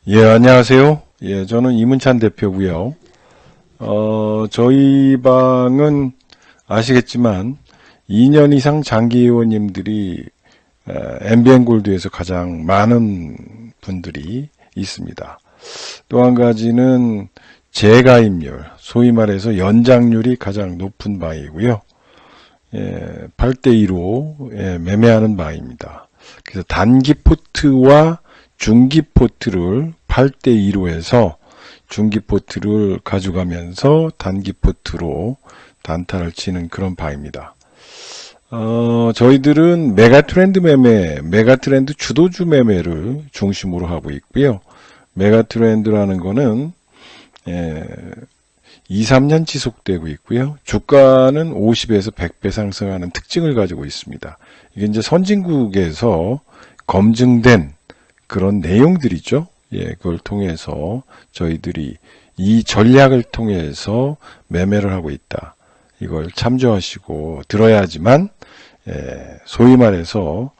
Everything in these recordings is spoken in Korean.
예, 안녕하세요. 예, 저는 이문찬 대표고요. 저희 방은 아시겠지만 2년 이상 장기 회원님들이 MBN 골드에서 가장 많은 분들이 있습니다. 또 한 가지는 재가입률, 소위 말해서 연장률이 가장 높은 방이고요. 8대2로 매매하는 방입니다. 그래서 단기 포트와 중기 포트를 8대2로 해서 중기 포트를 가져가면서 단기 포트로 단타를 치는 그런 방입니다. 저희들은 메가트렌드 매매, 메가트렌드 주도주 매매를 중심으로 하고 있고요. 메가트렌드라는 거는 2, 3년 지속되고 있고요. 주가는 50에서 100배 상승하는 특징을 가지고 있습니다. 이게 이제 선진국에서 검증된 그런 내용들이죠. 예, 그걸 통해서 저희들이 이 전략을 통해서 매매를 하고 있다. 이걸 참조하시고 들어야지만 소위 말해서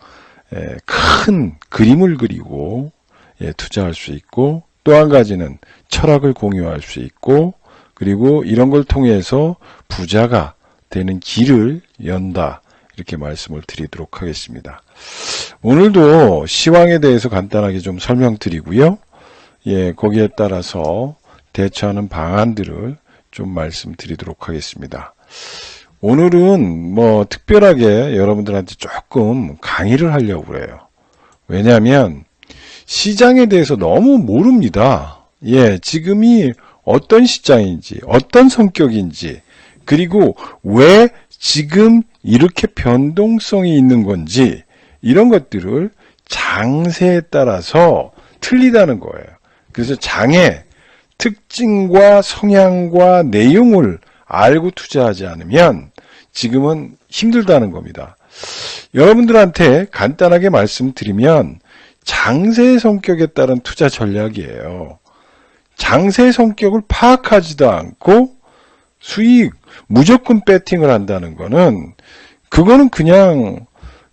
큰 그림을 그리고 투자할 수 있고, 또 한 가지는 철학을 공유할 수 있고, 그리고 이런 걸 통해서 부자가 되는 길을 연다. 이렇게 말씀을 드리도록 하겠습니다. 오늘도 시황에 대해서 간단하게 좀 설명드리고요. 예, 거기에 따라서 대처하는 방안들을 좀 말씀드리도록 하겠습니다. 오늘은 뭐 특별하게 여러분들한테 조금 강의를 하려고 그래요. 왜냐하면 시장에 대해서 너무 모릅니다. 예, 지금이 어떤 시장인지, 어떤 성격인지, 그리고 왜 지금 이렇게 변동성이 있는 건지, 이런 것들을 장세에 따라서 틀리다는 거예요. 그래서 장의 특징과 성향과 내용을 알고 투자하지 않으면 지금은 힘들다는 겁니다. 여러분들한테 간단하게 말씀드리면 장세의 성격에 따른 투자 전략이에요. 장세의 성격을 파악하지도 않고 수익, 무조건 배팅을 한다는 거는, 그거는 그냥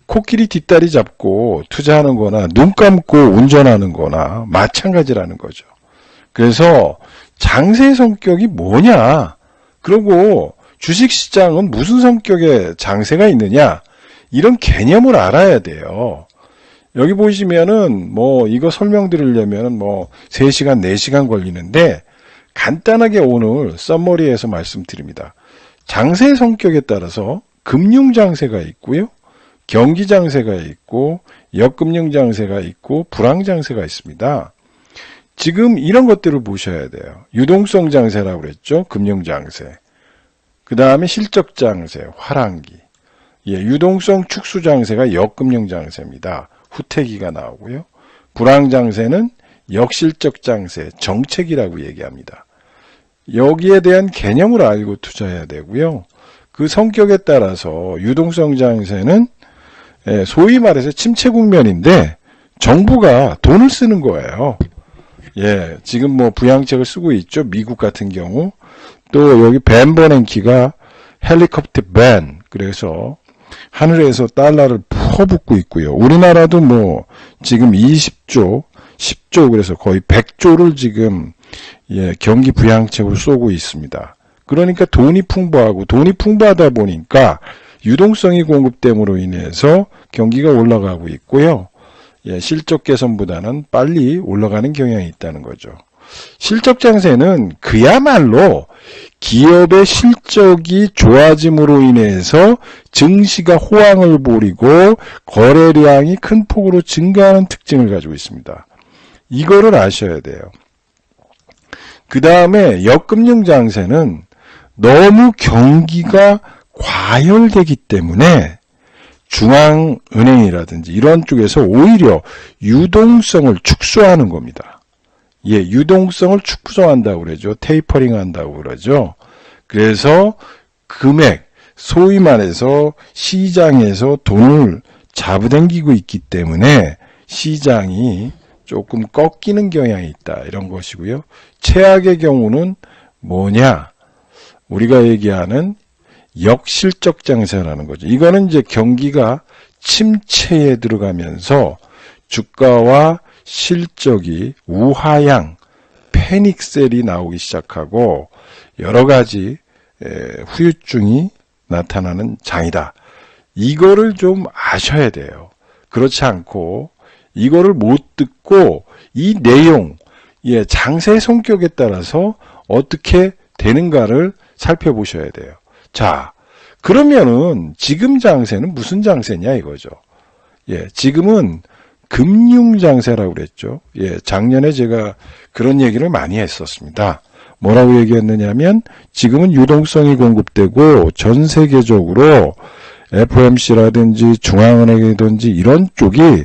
코끼리 뒷다리 잡고 투자하는 거나 눈 감고 운전하는 거나 마찬가지라는 거죠. 그래서 장세의 성격이 뭐냐, 그리고 주식시장은 무슨 성격의 장세가 있느냐, 이런 개념을 알아야 돼요. 여기 보시면은 뭐 이거 설명드리려면 뭐 3시간, 4시간 걸리는데 간단하게 오늘 썸머리에서 말씀드립니다. 장세의 성격에 따라서 금융장세가 있고요. 경기장세가 있고 역금융장세가 있고 불황장세가 있습니다. 지금 이런 것들을 보셔야 돼요. 유동성 장세라고 그랬죠. 금융장세. 그 다음에 실적장세, 화랑기. 예, 유동성 축수장세가 역금융장세입니다. 후퇴기가 나오고요. 불황장세는 역실적장세, 정책이라고 얘기합니다. 여기에 대한 개념을 알고 투자해야 되고요. 그 성격에 따라서 유동성 장세는 소위 말해서 침체 국면인데 정부가 돈을 쓰는 거예요. 예, 지금 뭐 부양책을 쓰고 있죠. 미국 같은 경우. 또 여기 벤 버냉키가 헬리콥터 벤, 그래서 하늘에서 달러를 퍼붓고 있고요. 우리나라도 뭐 지금 20조, 10조, 그래서 거의 100조를 지금 경기 부양책으로 쏘고 있습니다. 그러니까 돈이 풍부하고, 돈이 풍부하다 보니까 유동성이 공급됨으로 인해서 경기가 올라가고 있고요. 실적 개선보다는 빨리 올라가는 경향이 있다는 거죠. 실적 장세는 그야말로 기업의 실적이 좋아짐으로 인해서 증시가 호황을 보이고 거래량이 큰 폭으로 증가하는 특징을 가지고 있습니다. 이거를 아셔야 돼요. 그 다음에 역금융 장세는 너무 경기가 과열되기 때문에 중앙은행이라든지 이런 쪽에서 오히려 유동성을 축소하는 겁니다. 예, 유동성을 축소한다고 그러죠. 테이퍼링 한다고 그러죠. 그래서 금액, 소위 말해서 시장에서 돈을 잡아당기고 있기 때문에 시장이 조금 꺾이는 경향이 있다. 이런 것이고요. 최악의 경우는 뭐냐? 우리가 얘기하는 역실적 장세라는 거죠. 이거는 이제 경기가 침체에 들어가면서 주가와 실적이 우하향, 패닉셀이 나오기 시작하고 여러 가지 후유증이 나타나는 장이다. 이거를 좀 아셔야 돼요. 그렇지 않고 이거를 못 듣고 이 내용, 장세의 성격에 따라서 어떻게 되는가를 살펴보셔야 돼요. 자, 그러면은 지금 장세는 무슨 장세냐 이거죠. 지금은 금융장세라고 그랬죠. 작년에 제가 그런 얘기를 많이 했었습니다. 뭐라고 얘기했느냐면 지금은 유동성이 공급되고 전 세계적으로 FOMC라든지 중앙은행이든지 이런 쪽이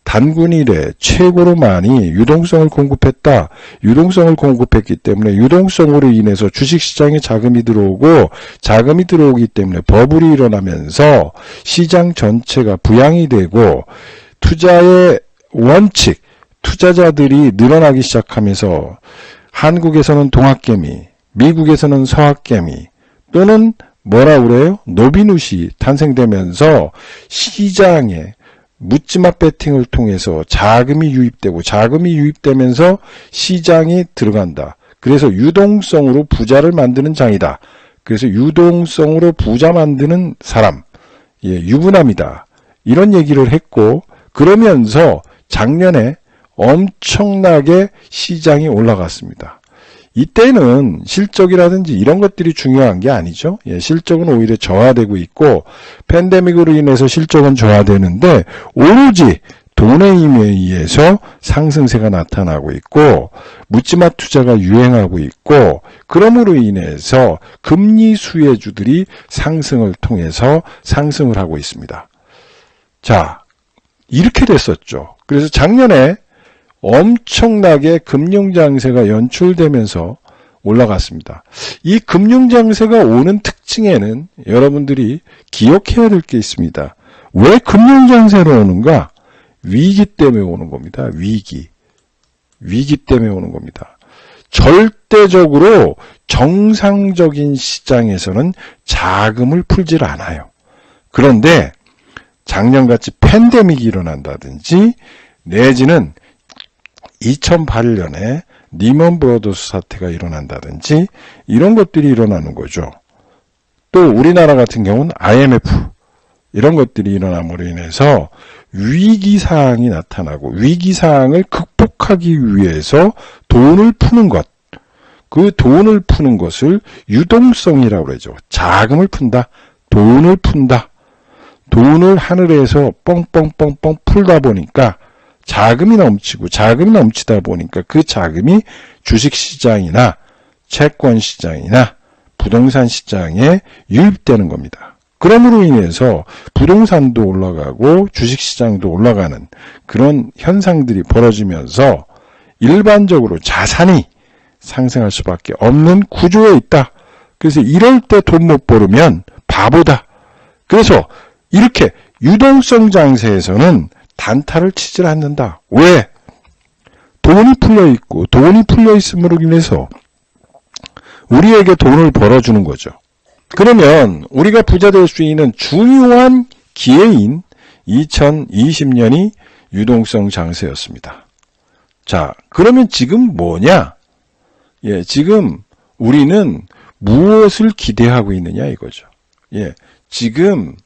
단군 이래 최고로 많이 유동성을 공급했다. 유동성을 공급했기 때문에 유동성으로 인해서 주식시장에 자금이 들어오고 자금이 들어오기 때문에 버블이 일어나면서 시장 전체가 부양이 되고 투자의 원칙, 투자자들이 늘어나기 시작하면서 한국에서는 동학개미, 미국에서는 서학개미 또는 뭐라 그래요? 노비누시 탄생되면서 시장에 묻지마 배팅을 통해서 자금이 유입되고 자금이 유입되면서 시장이 들어간다. 그래서 유동성으로 부자를 만드는 장이다. 그래서 유동성으로 부자 만드는 사람, 유부남이다. 이런 얘기를 했고 그러면서 작년에 엄청나게 시장이 올라갔습니다. 이때는 실적이라든지 이런 것들이 중요한 게 아니죠. 실적은 오히려 저하되고 있고 팬데믹으로 인해서 실적은 저하되는데 오로지 돈의 힘에 의해서 상승세가 나타나고 있고 묻지마 투자가 유행하고 있고 그러므로 인해서 금리 수혜주들이 상승을 통해서 상승을 하고 있습니다. 자, 이렇게 됐었죠. 그래서 작년에 엄청나게 금융장세가 연출되면서 올라갔습니다. 이 금융장세가 오는 특징에는 여러분들이 기억해야 될 게 있습니다. 왜 금융장세로 오는가? 위기 때문에 오는 겁니다. 위기 때문에 오는 겁니다. 절대적으로 정상적인 시장에서는 자금을 풀질 않아요. 그런데 작년같이 팬데믹이 일어난다든지 내지는 2008년에 리먼 브러더스 사태가 일어난다든지 이런 것들이 일어나는 거죠. 또 우리나라 같은 경우는 IMF 이런 것들이 일어남으로 인해서 위기사항이 나타나고 위기사항을 극복하기 위해서 돈을 푸는 것, 그 돈을 푸는 것을 유동성이라고 그러죠. 자금을 푼다, 돈을 푼다. 돈을 하늘에서 뻥뻥뻥뻥 풀다 보니까 자금이 넘치고 자금이 넘치다 보니까 그 자금이 주식시장이나 채권시장이나 부동산 시장에 유입되는 겁니다. 그러므로 인해서 부동산도 올라가고 주식시장도 올라가는 그런 현상들이 벌어지면서 일반적으로 자산이 상승할 수밖에 없는 구조에 있다. 그래서 이럴 때 돈 못 벌으면 바보다. 그래서 이렇게 유동성 장세에서는 단타를 치질 않는다. 왜? 돈이 풀려있고 돈이 풀려있음으로 인해서 우리에게 돈을 벌어주는 거죠. 그러면 우리가 부자 될 수 있는 중요한 기회인 2020년이 유동성 장세였습니다. 자, 그러면 지금 뭐냐? 지금 우리는 무엇을 기대하고 있느냐 이거죠. 지금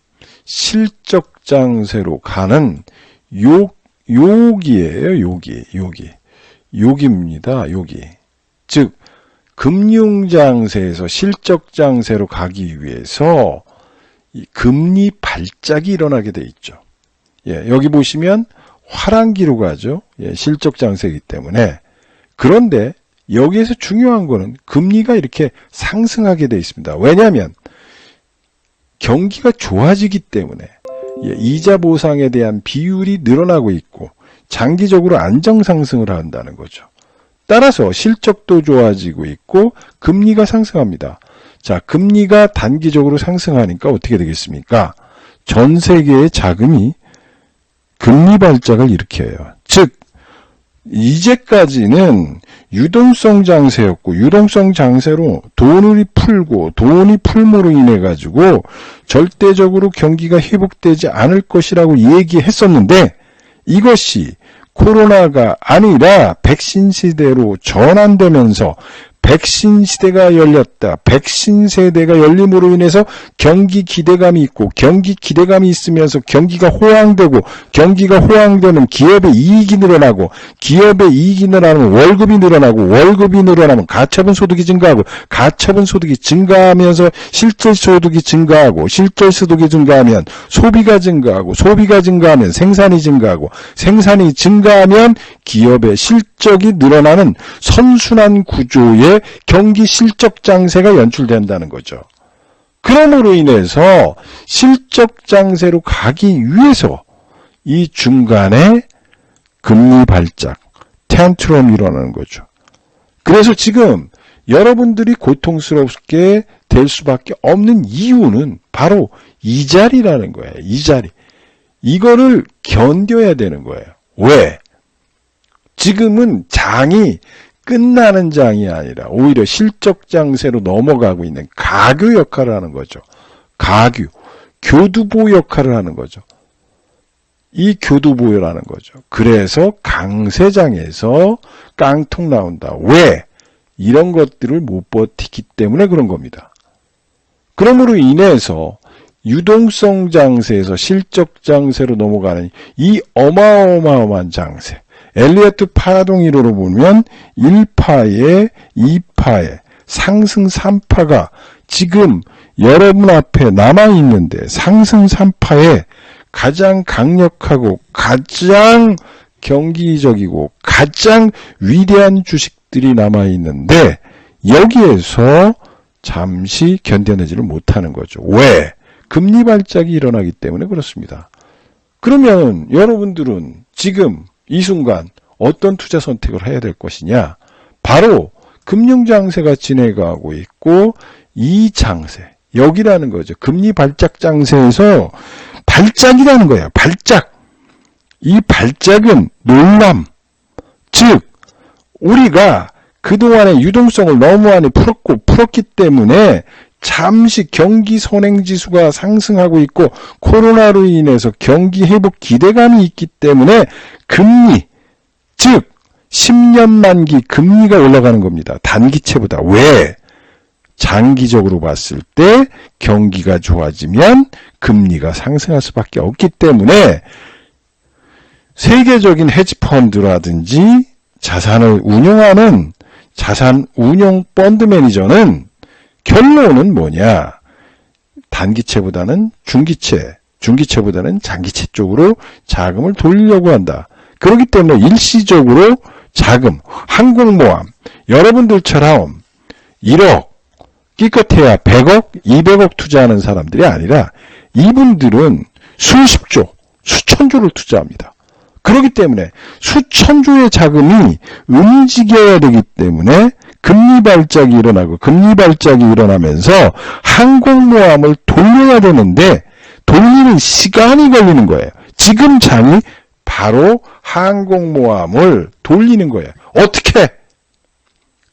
실적 장세로 가는 요기예요, 요기입니다, 요기. 즉, 금융장세에서 실적장세로 가기 위해서 이 금리 발작이 일어나게 돼 있죠. 여기 보시면 화랑기로 가죠. 실적장세이기 때문에. 그런데 여기에서 중요한 거는 금리가 이렇게 상승하게 돼 있습니다. 왜냐하면 경기가 좋아지기 때문에 이자 보상에 대한 비율이 늘어나고 있고 장기적으로 안정 상승을 한다는 거죠. 따라서 실적도 좋아지고 있고 금리가 상승합니다. 자, 금리가 단기적으로 상승하니까 어떻게 되겠습니까? 전 세계의 자금이 금리 발작을 일으켜요. 즉, 이제까지는 유동성 장세였고 유동성 장세로 돈을 풀고 돈이 풀므로 인해 가지고 절대적으로 경기가 회복되지 않을 것이라고 얘기했었는데 이것이 코로나가 아니라 백신 시대로 전환되면서 백신 시대가 열렸다. 백신 세대가 열림으로 인해서 경기 기대감이 있고, 경기 기대감이 있으면서 경기가 호황되고, 경기가 호황되면 기업의 이익이 늘어나고, 기업의 이익이 늘어나면 월급이 늘어나고, 월급이 늘어나면 가처분 소득이 증가하고, 가처분 소득이 증가하면서 실질 소득이 증가하고, 실질 소득이 증가하면 소비가 증가하고, 소비가 증가하면 생산이 증가하고, 생산이 증가하면 기업의 실적이 늘어나는 선순환 구조의 경기 실적 장세가 연출된다는 거죠. 그러므로 인해서 실적 장세로 가기 위해서 이 중간에 금리 발작, 텐트럼이 일어나는 거죠. 그래서 지금 여러분들이 고통스럽게 될 수밖에 없는 이유는 바로 이 자리라는 거예요. 이 자리. 이거를 견뎌야 되는 거예요. 왜? 지금은 장이 끝나는 장이 아니라 오히려 실적 장세로 넘어가고 있는 가교 역할을 하는 거죠. 가교, 교두보 역할을 하는 거죠. 이 교두보라는 거죠. 그래서 강세장에서 깡통 나온다. 왜? 이런 것들을 못 버티기 때문에 그런 겁니다. 그러므로 인해서 유동성 장세에서 실적 장세로 넘어가는 이 어마어마한 장세, 엘리어트 파동 이론으로 보면 1파에 2파에 상승 3파가 지금 여러분 앞에 남아있는데, 상승 3파에 가장 강력하고 가장 경기적이고 가장 위대한 주식들이 남아있는데, 여기에서 잠시 견뎌내지를 못하는 거죠. 왜? 금리 발작이 일어나기 때문에 그렇습니다. 그러면 여러분들은 지금 이 순간 어떤 투자 선택을 해야 될 것이냐? 바로 금융장세가 진행하고 있고, 이 장세, 여기라는 거죠. 금리 발작 장세에서 발작이라는 거예요. 발작. 이 발작은 놀람. 즉, 우리가 그동안의 유동성을 너무 많이 풀었기 때문에 잠시 경기 선행지수가 상승하고 있고, 코로나로 인해서 경기 회복 기대감이 있기 때문에 금리, 즉 10년 만기 금리가 올라가는 겁니다. 단기채보다. 왜? 장기적으로 봤을 때 경기가 좋아지면 금리가 상승할 수밖에 없기 때문에 세계적인 헤지펀드라든지 자산을 운용하는 자산 운용 펀드 매니저는 결론은 뭐냐? 단기채보다는 중기채, 중기채보다는 장기채 쪽으로 자금을 돌리려고 한다. 그렇기 때문에 일시적으로 자금, 항공모함, 여러분들처럼 1억, 끼껏해야 100억, 200억 투자하는 사람들이 아니라 이분들은 수십조, 수천조를 투자합니다. 그렇기 때문에 수천조의 자금이 움직여야 되기 때문에 금리 발작이 일어나고, 금리 발작이 일어나면서 항공모함을 돌려야 되는데 돌리는 시간이 걸리는 거예요. 지금 장이 바로 항공모함을 돌리는 거예요. 어떻게?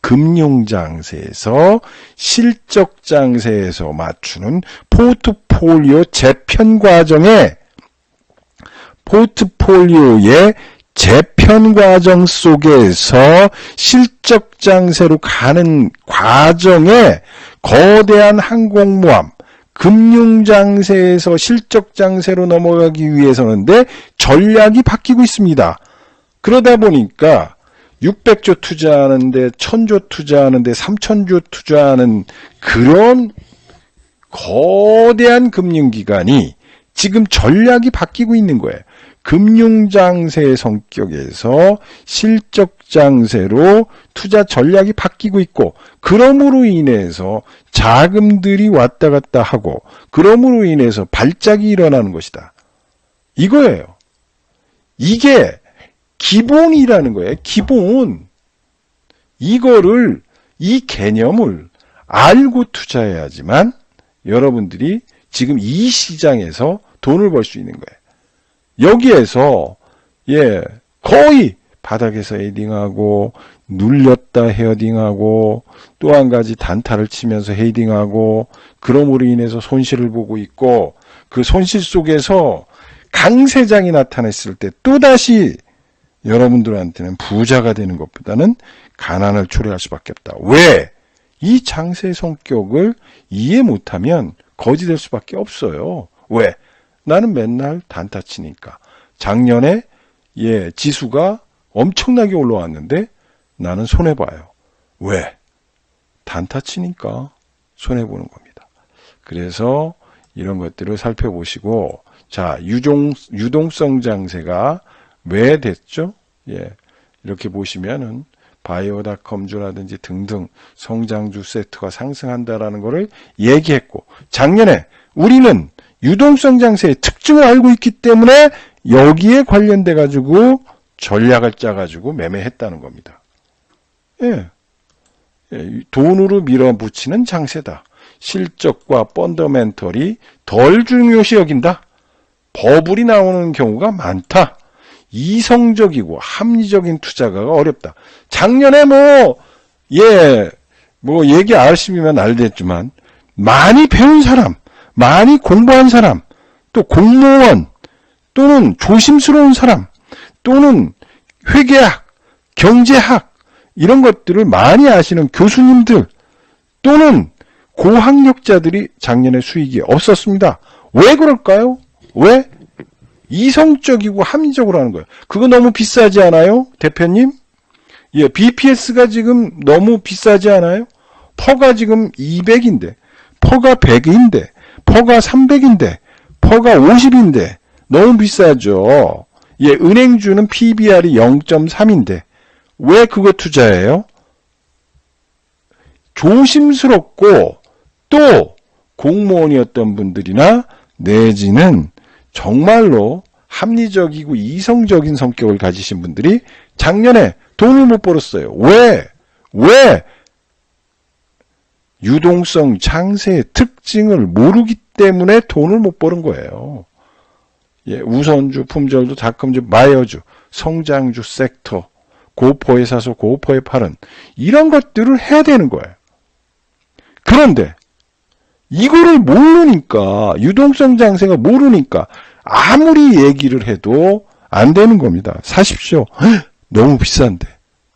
금융장세에서 실적장세에서 맞추는 포트폴리오 재편 과정에, 포트폴리오의 재편 과정 속에서 실적 장세로 가는 과정에 거대한 항공모함, 금융 장세에서 실적 장세로 넘어가기 위해서는데 전략이 바뀌고 있습니다. 그러다 보니까 600조 투자하는데 1000조 투자하는데 3000조 투자하는 그런 거대한 금융기관이 지금 전략이 바뀌고 있는 거예요. 금융장세의 성격에서 실적장세로 투자 전략이 바뀌고 있고, 그러므로 인해서 자금들이 왔다 갔다 하고, 그러므로 인해서 발작이 일어나는 것이다. 이거예요. 이게 기본이라는 거예요. 기본. 이거를, 이 개념을 알고 투자해야지만 여러분들이 지금 이 시장에서 돈을 벌 수 있는 거예요. 여기에서 거의 바닥에서 헤딩하고, 눌렸다 헤딩하고, 또 한 가지 단타를 치면서 헤딩하고, 그러므로 인해서 손실을 보고 있고, 그 손실 속에서 강세장이 나타났을 때 또다시 여러분들한테는 부자가 되는 것보다는 가난을 초래할 수밖에 없다. 왜? 이 장세의 성격을 이해 못하면 거지 될 수밖에 없어요. 왜? 나는 맨날 단타 치니까. 작년에 지수가 엄청나게 올라왔는데 나는 손해봐요. 왜? 단타 치니까 손해보는 겁니다. 그래서 이런 것들을 살펴보시고, 자, 유동성 장세가 왜 됐죠? 이렇게 보시면은 바이오닷컴주라든지 등등 성장주 세트가 상승한다라는 것을 얘기했고, 작년에 우리는 유동성 장세의 특징을 알고 있기 때문에 여기에 관련돼 가지고 전략을 짜 가지고 매매했다는 겁니다. 돈으로 밀어붙이는 장세다. 실적과 펀더멘털이 덜 중요시 여긴다. 버블이 나오는 경우가 많다. 이성적이고 합리적인 투자가 어렵다. 작년에 얘기 아시면 알겠지만, 많이 배운 사람, 많이 공부한 사람, 또 공무원, 또는 조심스러운 사람, 또는 회계학, 경제학, 이런 것들을 많이 아시는 교수님들, 또는 고학력자들이 작년에 수익이 없었습니다. 왜 그럴까요? 왜? 이성적이고 합리적으로 하는 거예요. 그거 너무 비싸지 않아요? 대표님? BPS가 지금 너무 비싸지 않아요? 퍼가 지금 200인데, 퍼가 100인데, 퍼가 300인데, 퍼가 50인데, 너무 비싸죠. 은행주는 PBR이 0.3인데, 왜 그거 투자해요? 조심스럽고, 또 공무원이었던 분들이나 내지는 정말로 합리적이고 이성적인 성격을 가지신 분들이 작년에 돈을 못 벌었어요. 왜? 유동성 장세의 특징을 모르기 때문에 돈을 못 버는 거예요. 우선주, 품절주, 닷컴주, 마이어주, 성장주 섹터, 고퍼에 사서 고퍼에 파는 이런 것들을 해야 되는 거예요. 그런데 이거를 모르니까, 유동성 장세가 모르니까 아무리 얘기를 해도 안 되는 겁니다. 사십시오. 너무 비싼데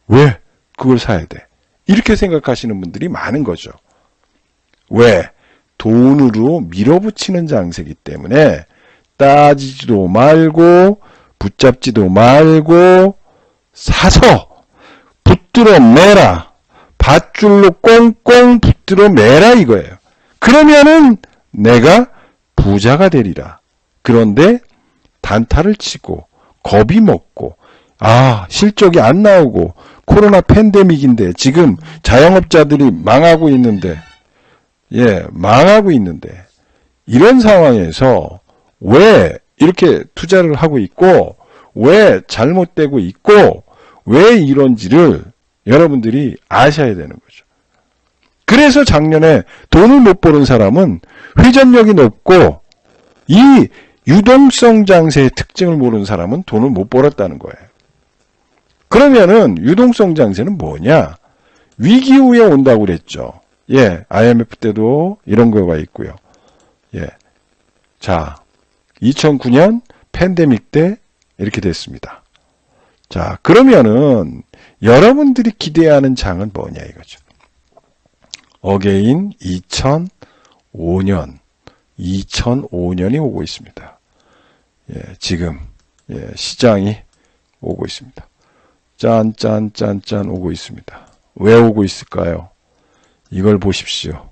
왜 그걸 사야 돼? 이렇게 생각하시는 분들이 많은 거죠. 왜? 돈으로 밀어붙이는 장세이기 때문에 따지지도 말고 붙잡지도 말고 사서 붙들어 매라. 밧줄로 꽁꽁 붙들어 매라 이거예요. 그러면은 내가 부자가 되리라. 그런데 단타를 치고 겁이 먹고 실적이 안 나오고 코로나 팬데믹인데 지금 자영업자들이 망하고 있는데 이런 상황에서 왜 이렇게 투자를 하고 있고 왜 잘못되고 있고 왜 이런지를 여러분들이 아셔야 되는 거죠. 그래서 작년에 돈을 못 버는 사람은 회전력이 높고 이 유동성 장세의 특징을 모르는 사람은 돈을 못 벌었다는 거예요. 그러면은 유동성 장세는 뭐냐? 위기 후에 온다고 그랬죠. IMF 때도 이런 거가 있고요. 자, 2009년 팬데믹 때 이렇게 됐습니다. 자, 그러면은 여러분들이 기대하는 장은 뭐냐 이거죠. 어게인 2005년이 오고 있습니다. 지금 시장이 오고 있습니다. 짠 오고 있습니다. 왜 오고 있을까요? 이걸 보십시오.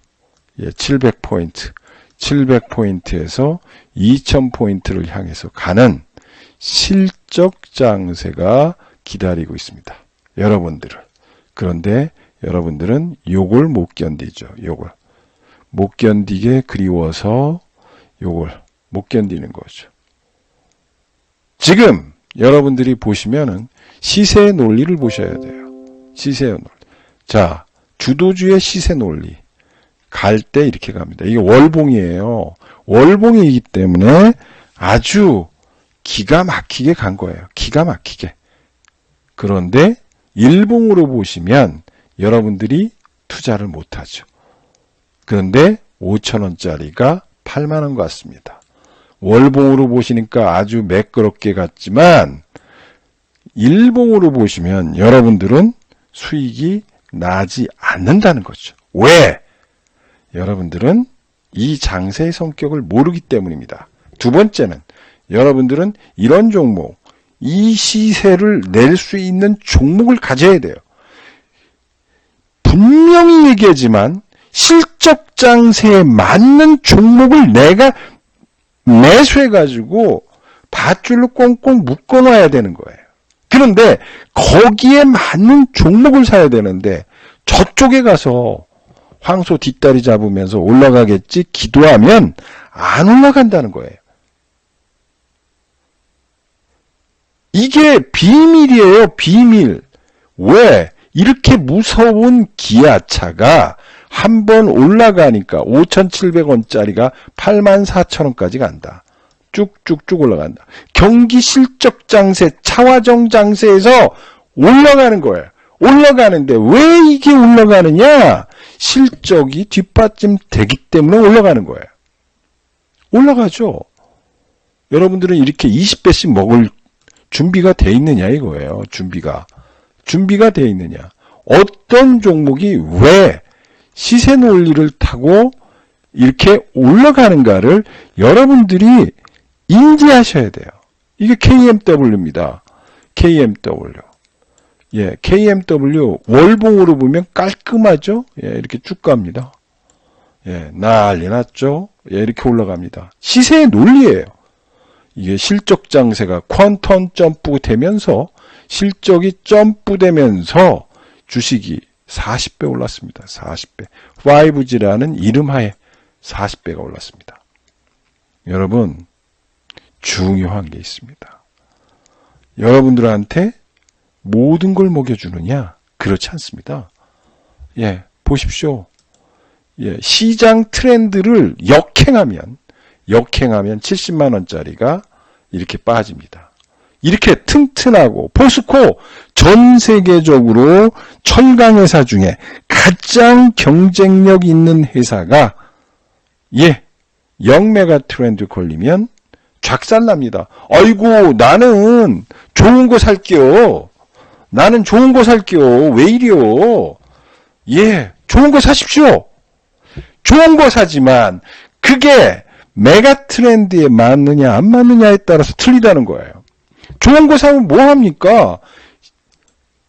700포인트. 700포인트에서 2000포인트를 향해서 가는 실적 장세가 기다리고 있습니다. 여러분들을. 그런데 여러분들은 요걸 못 견디죠. 요걸. 못 견디게 그리워서 요걸 못 견디는 거죠. 지금 여러분들이 보시면은 시세의 논리를 보셔야 돼요. 시세의 논리. 자, 주도주의 시세 논리. 갈 때 이렇게 갑니다. 이게 월봉이에요. 월봉이기 때문에 아주 기가 막히게 간 거예요. 기가 막히게. 그런데 일봉으로 보시면 여러분들이 투자를 못하죠. 그런데 5,000원짜리가 8만원 같습니다. 월봉으로 보시니까 아주 매끄럽게 갔지만 일봉으로 보시면 여러분들은 수익이 나지 않는다는 거죠. 왜? 여러분들은 이 장세의 성격을 모르기 때문입니다. 두 번째는 여러분들은 이런 종목, 이 시세를 낼 수 있는 종목을 가져야 돼요. 분명히 얘기하지만 실적 장세에 맞는 종목을 내가 매수해가지고 밧줄로 꽁꽁 묶어놔야 되는 거예요. 그런데 거기에 맞는 종목을 사야 되는데 저쪽에 가서 황소 뒷다리 잡으면서 올라가겠지 기도하면 안 올라간다는 거예요. 이게 비밀이에요. 비밀. 왜? 이렇게 무서운 기아차가 한번 올라가니까 5,700원짜리가 84,000원까지 간다. 쭉쭉쭉 올라간다. 경기 실적 장세, 차화정 장세에서 올라가는 거예요. 올라가는데 왜 이게 올라가느냐? 실적이 뒷받침되기 때문에 올라가는 거예요. 올라가죠. 여러분들은 이렇게 20배씩 먹을 준비가 돼 있느냐 이거예요. 준비가 돼 있느냐. 어떤 종목이 왜 시세 논리를 타고 이렇게 올라가는가를 여러분들이 인지하셔야 돼요. 이게 KMW입니다. KMW. 예, KMW 월봉으로 보면 깔끔하죠? 예, 이렇게 쭉 갑니다. 예, 난리 났죠? 예, 이렇게 올라갑니다. 시세의 논리예요. 이게 실적 장세가 퀀텀 점프 되면서 실적이 점프되면서 주식이 40배 올랐습니다. 40배. 5G라는 이름하에 40배가 올랐습니다. 여러분, 중요한 게 있습니다. 여러분들한테 모든 걸 먹여주느냐? 그렇지 않습니다. 예, 보십시오. 예, 시장 트렌드를 역행하면 70만원짜리가 이렇게 빠집니다. 이렇게 튼튼하고 포스코 전 세계적으로 철강회사 중에 가장 경쟁력 있는 회사가 예, 0메가 트렌드 걸리면 작살납니다. 아이고 나는 좋은 거 살게요. 나는 좋은 거 살게요. 왜 이래요? 예, 좋은 거 사십시오. 좋은 거 사지만 그게 메가 트렌드에 맞느냐 안 맞느냐에 따라서 틀리다는 거예요. 좋은 거 사면 뭐합니까?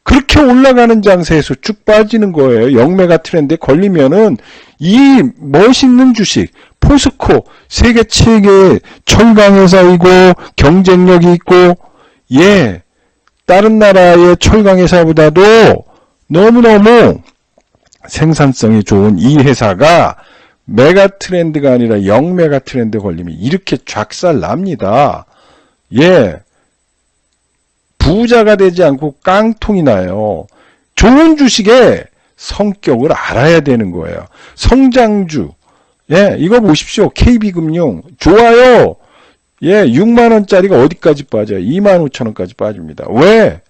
그렇게 올라가는 장세에서 쭉 빠지는 거예요. 0메가 트렌드에 걸리면은 이 멋있는 주식 포스코 세계 최대 철강회사이고 경쟁력이 있고 예 다른 나라의 철강회사보다도 너무너무 생산성이 좋은 이 회사가 메가 트렌드가 아니라 0메가 트렌드 걸리면 이렇게 작살 납니다. 예. 부자가 되지 않고 깡통이 나요. 좋은 주식의 성격을 알아야 되는 거예요. 성장주. 예, 이거 보십시오. KB금융. 좋아요. 예, 6만원짜리가 어디까지 빠져요? 25,000원까지 빠집니다. 왜?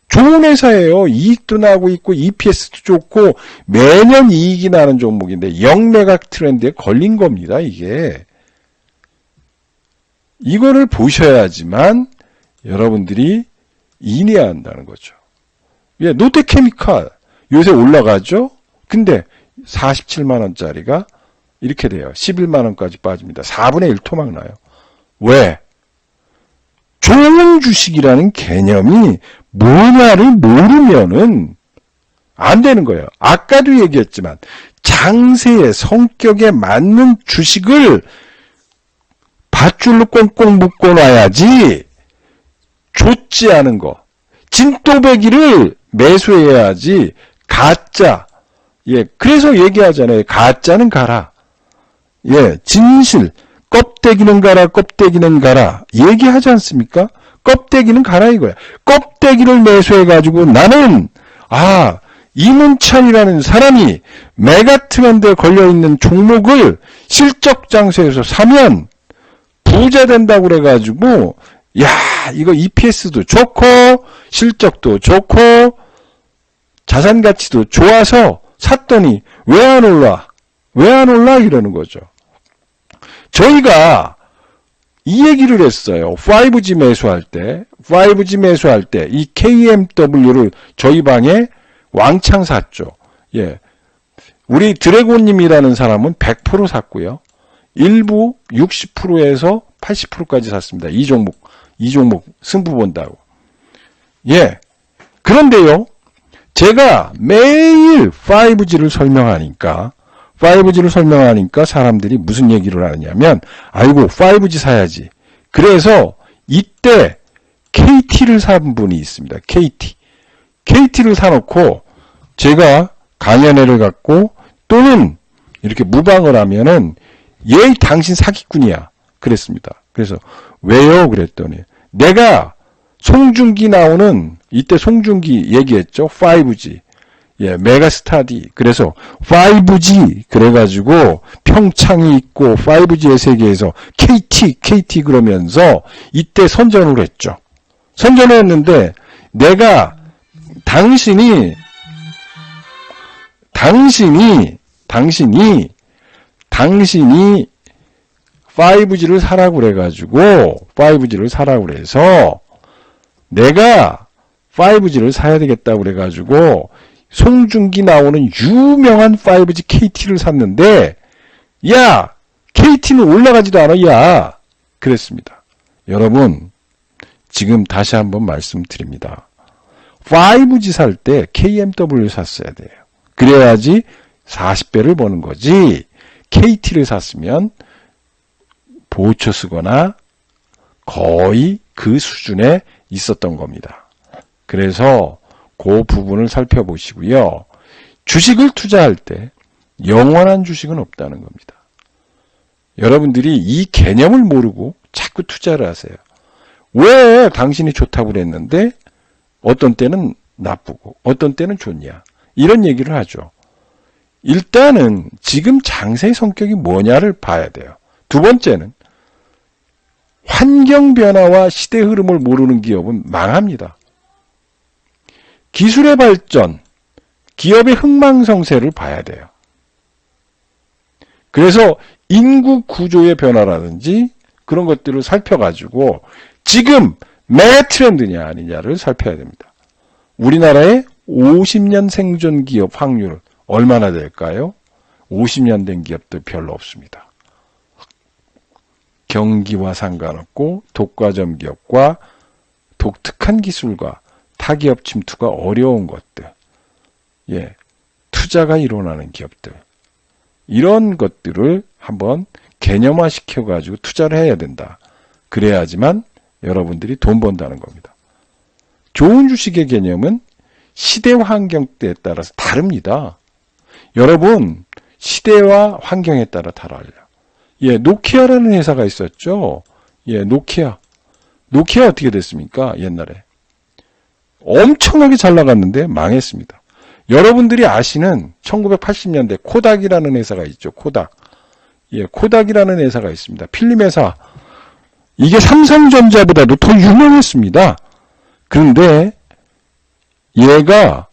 좋은 회사예요. 이익도 나고 있고 EPS도 좋고 매년 이익이 나는 종목인데 0메가 트렌드에 걸린 겁니다. 이게. 이거를 보셔야지만 여러분들이 이해해야 한다는 거죠. 예, 롯데케미칼 요새 올라가죠? 근데 47만원짜리가 이렇게 돼요. 11만원까지 빠집니다. 4분의 1 토막 나요. 왜? 좋은 주식이라는 개념이 뭐냐를 모르면은 안 되는 거예요. 아까도 얘기했지만 장세의 성격에 맞는 주식을 밧줄로 꽁꽁 묶어놔야지 좋지 않은 거 진또배기를 매수해야지 가짜 예 그래서 얘기하잖아요. 가짜는 가라. 예 진실 껍데기는 가라 껍데기는 가라 얘기하지 않습니까? 껍데기는 가라 이거야. 껍데기를 매수해가지고 나는 이문찬이라는 사람이 메가트렌드에 걸려있는 종목을 실적 장세에서 사면 부자 된다고 그래가지고 야 이거 EPS도 좋고 실적도 좋고 자산 가치도 좋아서 샀더니 왜 안 올라? 왜 안 올라? 이러는 거죠. 저희가 이 얘기를 했어요. 5G 매수할 때 5G 매수할 때 이 KMW를 저희 방에 왕창 샀죠. 예. 우리 드래곤님이라는 사람은 100% 샀고요. 일부 60%에서 80%까지 샀습니다. 이 종목 승부 본다고. 예. 그런데요, 제가 매일 5G를 설명하니까 사람들이 무슨 얘기를 하느냐면, 아이고, 5G 사야지. 그래서 이때 KT를 산 분이 있습니다. KT를 사놓고 제가 강연회를 갖고 또는 이렇게 무방을 하면은 얘 당신 사기꾼이야 그랬습니다. 그래서 왜요? 그랬더니 내가 송중기 나오는 이때 송중기 얘기했죠. 5G. 예, 메가스타디. 그래서 5G 그래가지고 평창이 있고 5G의 세계에서 KT 그러면서 이때 선전을 했죠. 선전을 했는데 내가 당신이 5G를 사라고 그래서 내가 5G를 사야 되겠다고 그래가지고 송중기 나오는 유명한 5G KT를 샀는데, 야, KT는 올라가지도 않아, 야. 그랬습니다. 여러분, 지금 다시 한번 말씀드립니다. 5G 살 때 KMW 샀어야 돼요. 그래야지 40배를 버는 거지. KT를 샀으면 보초 쓰거나 거의 그 수준에 있었던 겁니다. 그래서 그 부분을 살펴보시고요. 주식을 투자할 때 영원한 주식은 없다는 겁니다. 여러분들이 이 개념을 모르고 자꾸 투자를 하세요. 왜 당신이 좋다고 그랬는데 어떤 때는 나쁘고 어떤 때는 좋냐. 이런 얘기를 하죠. 일단은 지금 장세의 성격이 뭐냐를 봐야 돼요. 두 번째는 환경 변화와 시대 흐름을 모르는 기업은 망합니다. 기술의 발전, 기업의 흥망성쇠를 봐야 돼요. 그래서 인구 구조의 변화라든지 그런 것들을 살펴가지고 지금 메가 트렌드냐 아니냐를 살펴야 됩니다. 우리나라의 50년 생존 기업 확률 얼마나 될까요? 50년 된 기업도 별로 없습니다. 경기와 상관없고 독과점 기업과 독특한 기술과 타기업 침투가 어려운 것들, 예, 투자가 일어나는 기업들, 이런 것들을 한번 개념화 시켜가지고 투자를 해야 된다. 그래야지만 여러분들이 돈 번다는 겁니다. 좋은 주식의 개념은 시대 환경에 따라서 다릅니다. 여러분, 시대와 환경에 따라 달라요. 예, 노키아라는 회사가 있었죠. 예, 노키아 어떻게 됐습니까? 옛날에 엄청나게 잘 나갔는데 망했습니다. 여러분들이 아시는 1980년대 코닥이라는 회사가 있죠. 코닥. 예, 코닥이라는 회사가 있습니다. 필름 회사. 이게 삼성전자보다도 더 유명했습니다. 그런데 얘가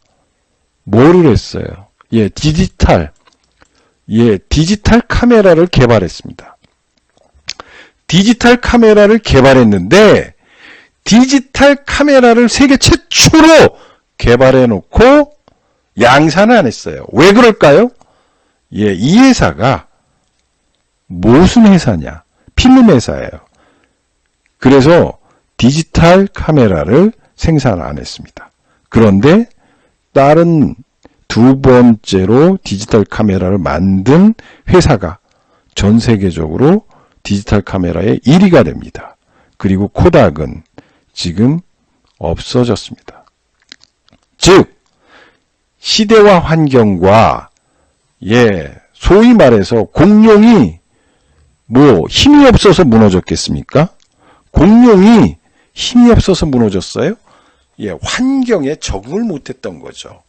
뭐를 했어요? 예, 디지털 카메라를 개발했습니다. 디지털 카메라를 개발했는데 디지털 카메라를 세계 최초로 개발해 놓고 양산을 안 했어요. 왜 그럴까요? 예, 이 회사가 무슨 회사냐? 필름 회사예요. 그래서 디지털 카메라를 생산 안 했습니다. 그런데 다른 두 번째로 디지털 카메라를 만든 회사가 전 세계적으로 디지털 카메라의 1위가 됩니다. 그리고 코닥은 지금 없어졌습니다. 즉 시대와 환경과 소위 말해서 공룡이 뭐 힘이 없어서 무너졌겠습니까? 공룡이 힘이 없어서 무너졌어요? 환경에 적응을 못했던 거죠.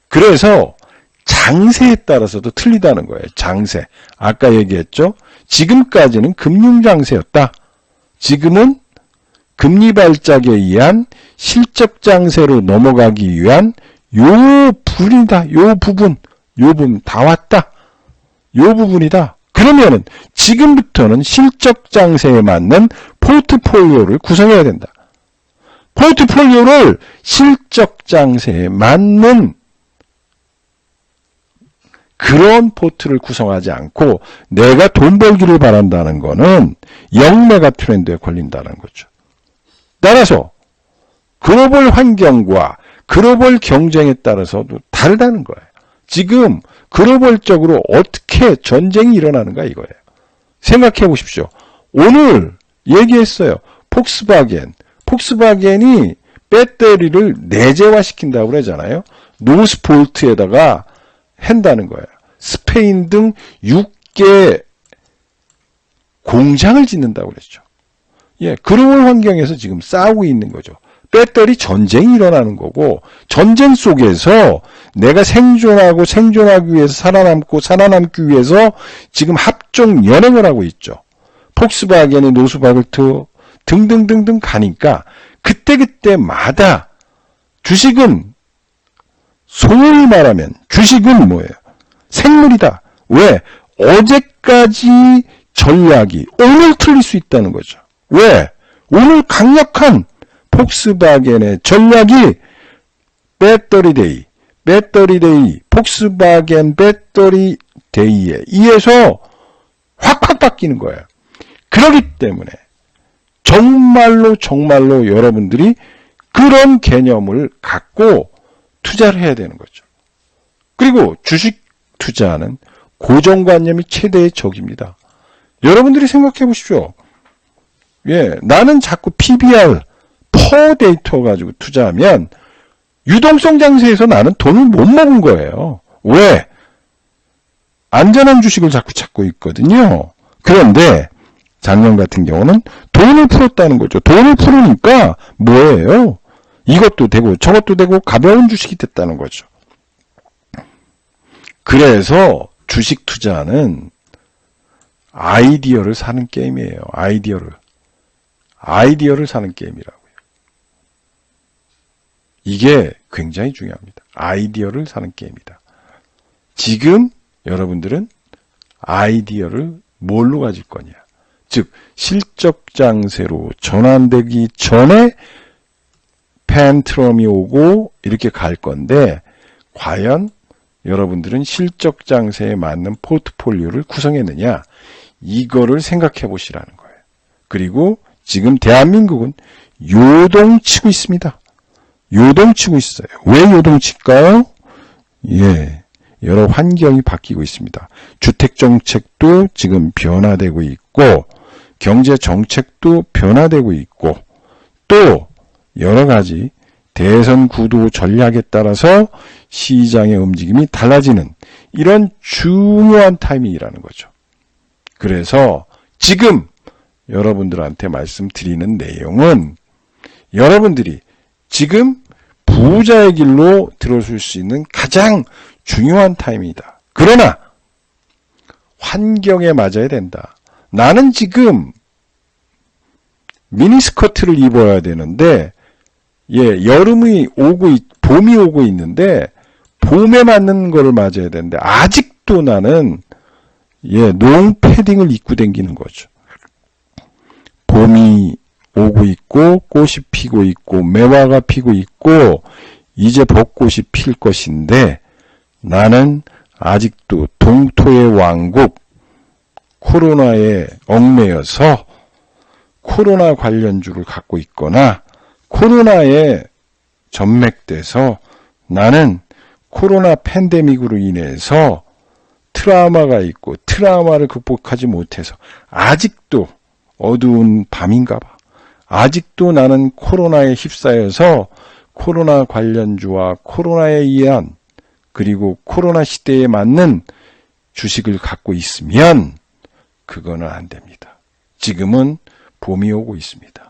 그래서 장세에 따라서도 틀리다는 거예요. 장세. 아까 얘기했죠? 지금까지는 금융장세였다. 지금은 금리 발작에 의한 실적 장세로 넘어가기 위한 요 부분이다. 요 부분 다 왔다. 요 부분이다. 그러면은 지금부터는 실적 장세에 맞는 포트폴리오를 구성해야 된다. 포트폴리오를 실적 장세에 맞는 그런 포트를 구성하지 않고 내가 돈 벌기를 바란다는 거는 영매가 트렌드에 걸린다는 거죠. 따라서 글로벌 환경과 글로벌 경쟁에 따라서도 다르다는 거예요. 지금 글로벌적으로 어떻게 전쟁이 일어나는가 이거예요. 생각해 보십시오. 오늘 얘기했어요. 폭스바겐이 배터리를 내재화시킨다고 그러잖아요. 노스볼트에다가 한다는 거예요. 스페인 등 6개 공장을 짓는다고 그랬죠. 예, 글로벌 환경에서 지금 싸우고 있는 거죠. 배터리 전쟁이 일어나는 거고, 전쟁 속에서 내가 생존하기 위해서 살아남기 위해서 지금 합종 연행을 하고 있죠. 폭스바겐이 노스볼트 등등등등 가니까 그때마다 주식은 소위 말하면 주식은 뭐예요? 생물이다. 왜? 어제까지 전략이 오늘 틀릴 수 있다는 거죠. 왜? 오늘 강력한 폭스바겐의 전략이 배터리데이, 폭스바겐 배터리데이에 의해서 확 바뀌는 거예요. 그렇기 때문에 정말로 여러분들이 그런 개념을 갖고 투자를 해야 되는 거죠. 그리고 주식 투자는 고정관념이 최대의 적입니다. 여러분들이 생각해 보십시오. 예, 나는 자꾸 PBR, 퍼 데이터 가지고 투자하면 유동성 장세에서 나는 돈을 못 먹은 거예요. 왜? 안전한 주식을 자꾸 찾고 있거든요. 그런데 작년 같은 경우는 돈을 풀었다는 거죠. 돈을 풀으니까 뭐예요? 이것도 되고 저것도 되고 가벼운 주식이 됐다는 거죠. 그래서 주식 투자는 아이디어를 사는 게임이에요. 아이디어를 사는 게임이라고요. 이게 굉장히 중요합니다. 아이디어를 사는 게임이다. 지금 여러분들은 아이디어를 뭘로 가질 거냐. 즉 실적 장세로 전환되기 전에 팬트럼이 오고 이렇게 갈 건데 과연 여러분들은 실적 장세에 맞는 포트폴리오를 구성했느냐 이거를 생각해 보시라는 거예요. 그리고 지금 대한민국은 요동치고 있습니다. 요동치고 있어요. 왜 요동칠까요? 예, 여러 환경이 바뀌고 있습니다. 주택정책도 지금 변화되고 있고 경제정책도 변화되고 있고 또 여러 가지 대선 구도 전략에 따라서 시장의 움직임이 달라지는 이런 중요한 타이밍이라는 거죠. 그래서 지금 여러분들한테 말씀드리는 내용은 여러분들이 지금 부자의 길로 들어설 수 있는 가장 중요한 타이밍이다. 그러나 환경에 맞아야 된다. 나는 지금 미니스커트를 입어야 되는데 여름이 봄이 오고 있는데 봄에 맞는 거를 맞아야 되는데 아직도 나는 농 패딩을 입고 다니는 거죠. 봄이 오고 있고 꽃이 피고 있고 매화가 피고 있고 이제 벚꽃이 필 것인데 나는 아직도 동토의 왕국 코로나에 얽매여서 코로나 관련주를 갖고 있거나 코로나에 전맥돼서 나는 코로나 팬데믹으로 인해서 트라우마가 있고 트라우마를 극복하지 못해서 아직도 어두운 밤인가 봐. 아직도 나는 코로나에 휩싸여서 코로나 관련주와 코로나에 의한 그리고 코로나 시대에 맞는 주식을 갖고 있으면 그거는 안 됩니다. 지금은 봄이 오고 있습니다.